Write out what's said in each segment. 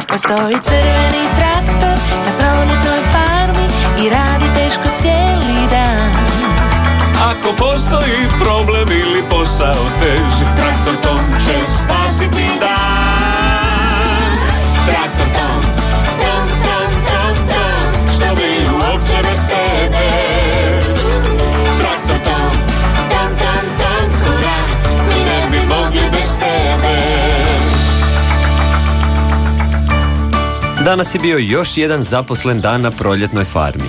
Postoji crveni traktor na proljetnoj farmi i radi teško cijeli dan. Ako postoji problem ili posao teži, Traktor Tom će spasiti dan. Traktor Tom, Tom, Tom, Tom, Tom, što bi uopće bez tebe. Traktor Tom, Tom, Tom, Tom, hura, mi ne bi mogli bez tebe. Danas je bio još jedan zaposlen dan na proljetnoj farmi.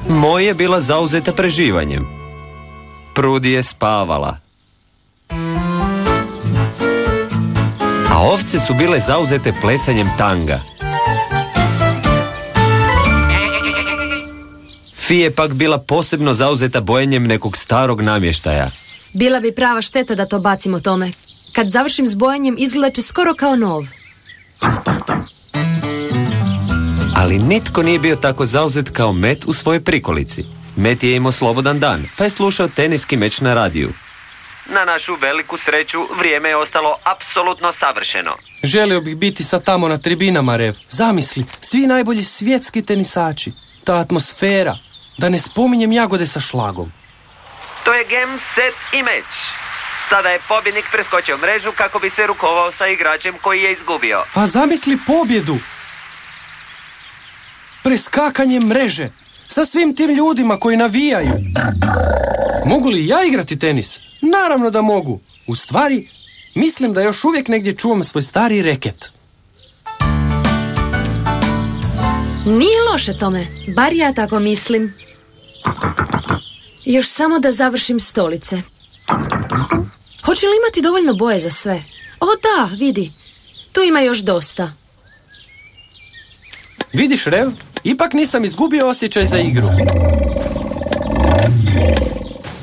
Moja je bila zauzeta preživanjem. Prudi je spavala. A ovce su bile zauzete plesanjem tanga. Fi je pak bila posebno zauzeta bojenjem nekog starog namještaja. Bila bi prava šteta da to bacimo tome. Kad završim s bojanjem izgleda će skoro kao nov. Ali nitko nije bio tako zauzet kao Met u svojoj prikolici. Met je imao slobodan dan, pa je slušao teniski meč na radiju. Na našu veliku sreću, vrijeme je ostalo apsolutno savršeno. Želio bih biti sad tamo na tribinama, Rev. Zamisli, svi najbolji svjetski tenisači. Ta atmosfera. Da ne spominjem jagode sa šlagom. To je game, set i meč. Sada je pobjednik preskočio mrežu kako bi se rukovao sa igračem koji je izgubio. A zamisli pobjedu! Preskakanje mreže sa svim tim ljudima koji navijaju. Mogu li ja igrati tenis? Naravno da mogu. U stvari, mislim da još uvijek negdje čuvam svoj stari reket. Nije loše tome, bar ja tako mislim. Još samo da završim stolice. Hoće li imati dovoljno boje za sve? O da, vidi, tu ima još dosta. Vidiš, Rev, ipak nisam izgubio osjećaj za igru.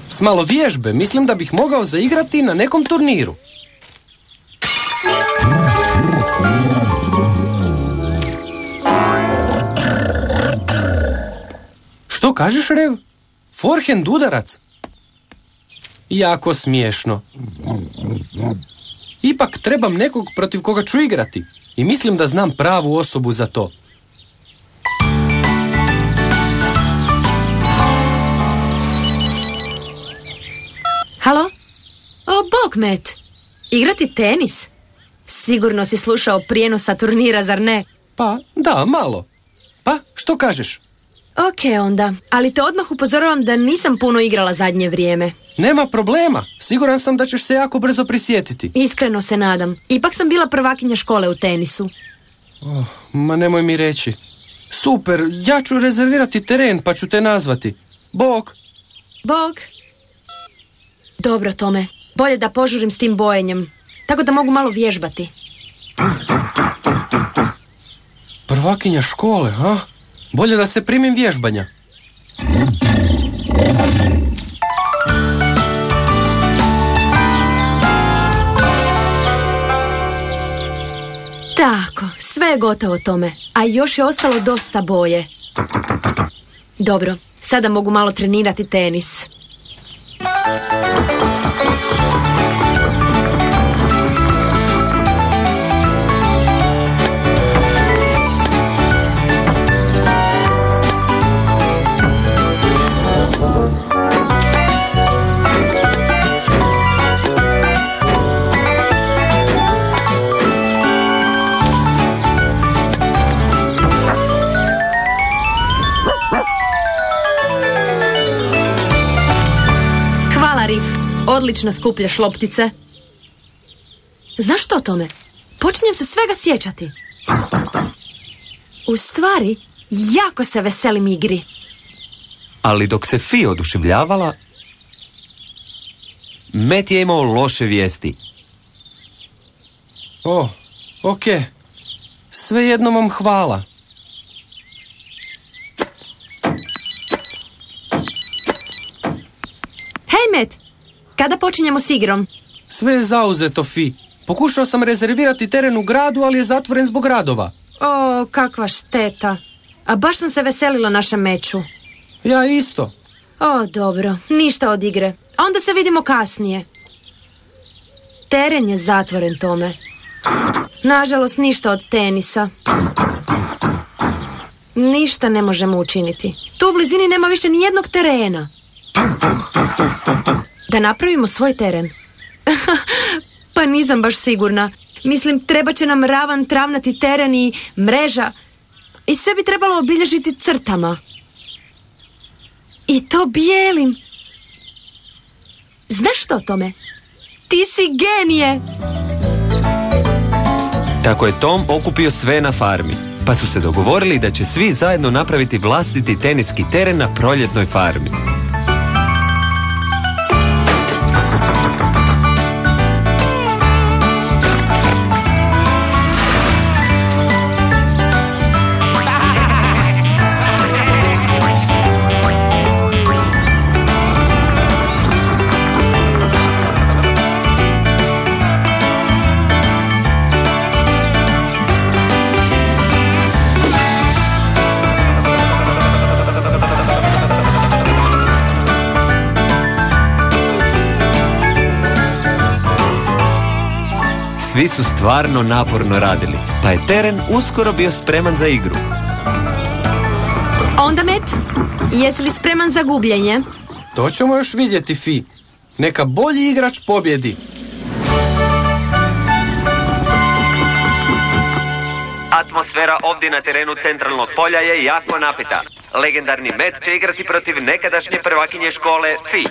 S malo vježbe mislim da bih mogao zaigrati na nekom turniru. Što kažeš, Rev? Forehand udarac? Jako smiješno. Ipak trebam nekog protiv koga ću igrati i mislim da znam pravu osobu za to. Halo? O, bog, Met. Igrati tenis? Sigurno si slušao prijenos sa turnira, zar ne? Pa, da, malo. Pa, što kažeš? Ok, onda. Ali te odmah upozoravam da nisam puno igrala zadnje vrijeme. Nema problema. Siguran sam da ćeš se jako brzo prisjetiti. Iskreno se nadam. Ipak sam bila prvakinja škole u tenisu. Oh, ma nemoj mi reći. Super, ja ću rezervirati teren pa ću te nazvati. Bog. Bog. Dobro, Tome. Bolje da požurim s tim bojenjem. Tako da mogu malo vježbati. Prvakinja škole, a? Bolje da se primim vježbanja. Tako, sve je gotovo, Tome. A još je ostalo dosta boje. Dobro, sada mogu malo trenirati tenis. Odlično skupljaš loptice. Znaš što, Tome? Počinjem se svega sjećati. U stvari, jako se veselim igri. Ali dok se Fi oduševljavala, Met je imao loše vijesti. O, okej. Svejedno vam hvala. Hej, Met! Kada počinjemo s igrom? Sve je zauzeto, Fi. Pokušao sam rezervirati teren u gradu, ali je zatvoren zbog radova. O, kakva šteta. A baš sam se veselila našem meču. Ja isto. O, dobro. Ništa od igre. Onda se vidimo kasnije. Teren je zatvoren, Tome. Nažalost, ništa od tenisa. Ništa ne možemo učiniti. Tu u blizini nema više ni jednog terena. Da napravimo svoj teren? Pa nisam baš sigurna. Mislim, treba će nam ravan travnati teren i mreža. I sve bi trebalo obilježiti crtama. I to bijelim. Znaš što o tome? Ti si genije! Tako je Tom okupio sve na farmi, pa su se dogovorili da će svi zajedno napraviti vlastiti teniski teren na proljetnoj farmi. Svi su stvarno naporno radili, pa je teren uskoro bio spreman za igru. Onda, Met, jesi li spreman za gubljenje? To ćemo još vidjeti, Fi. Neka bolji igrač pobjedi. Atmosfera ovdje na terenu centralnog polja je jako napeta. Legendarni Met će igrati protiv nekadašnje prvakinje škole Fi.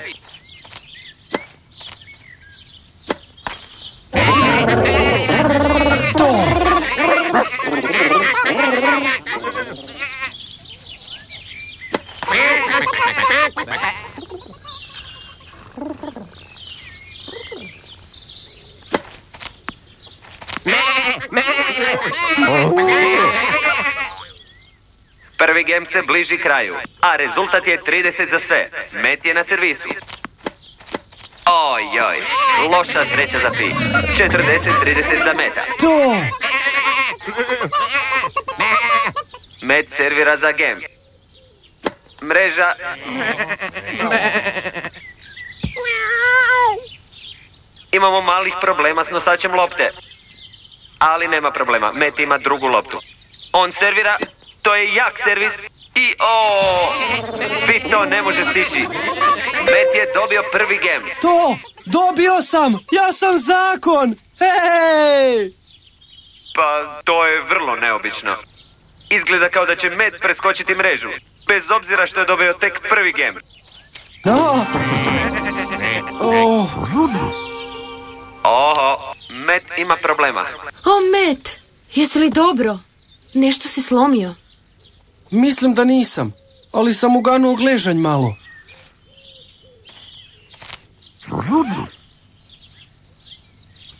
Prvi gem se bliži kraju, a rezultat je 30 za sve. Met je na servisu. Ojoj, loša sreća za Fi. 40-30 za Meta. To! Met servira za gem. Mreža. Imamo malih problema s nosačem lopte. Ali nema problema, Met ima drugu loptu. On servira, to je jak servis i Fi to ne može stići. Met je dobio prvi gem. To! Dobio sam! Ja sam zakon! Hej! Pa to je vrlo neobično. Izgleda kao da će Met preskočiti mrežu, bez obzira što je dobio tek prvi gem. No. Oho, Met ima problema. O, Met, jesi li dobro? Nešto si slomio. Mislim da nisam, ali sam uganuo gležanj malo.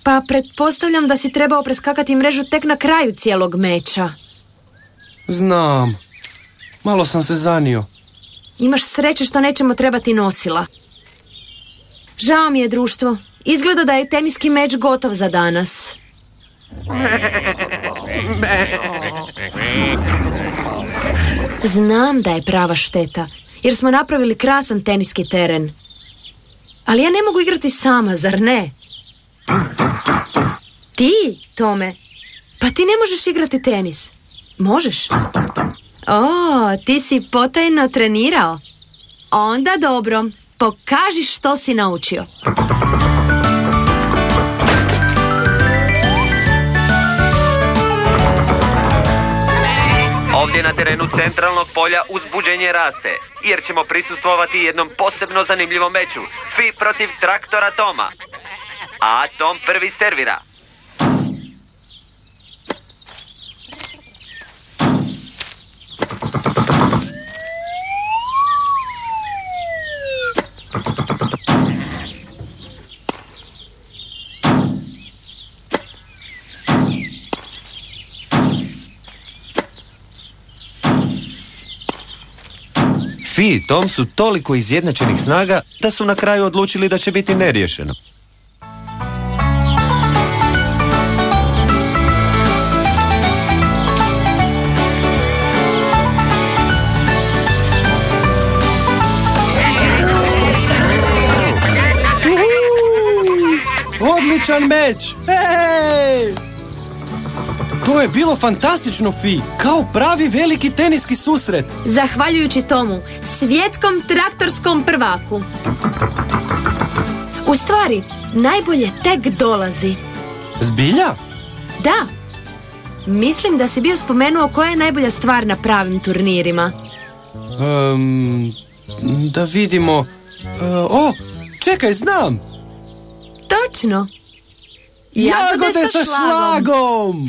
Pa pretpostavljam da si trebao preskakati mrežu tek na kraju cijelog meča. Znam. Malo sam se zanio. Imaš sreće što nećemo trebati nosila. Žao mi je, društvo. Izgleda da je teniski meč gotov za danas. Znam da je prava šteta, jer smo napravili krasan teniski teren. Ali ja ne mogu igrati sama, zar ne? Ti, Tome, pa ti ne možeš igrati tenis. Možeš? O, ti si potajno trenirao. Onda dobro, pokaži što si naučio. Ovdje na terenu centralnog polja uzbuđenje raste, jer ćemo prisustvovati jednom posebno zanimljivom meču. Fi protiv traktora Toma. A Tom prvi servira. Fi i Tom su toliko izjednačenih snaga da su na kraju odlučili da će biti neriješeno. Odličan meč! Hej! To je bilo fantastično, Fi. Kao pravi veliki teniski susret. Zahvaljujući tomu, svjetskom traktorskom prvaku. U stvari, najbolje tek dolazi. Zbilja? Da. Mislim da si bio spomenuo koja je najbolja stvar na pravim turnirima. Da vidimo... čekaj, znam! Točno. Jagode sa šlagom!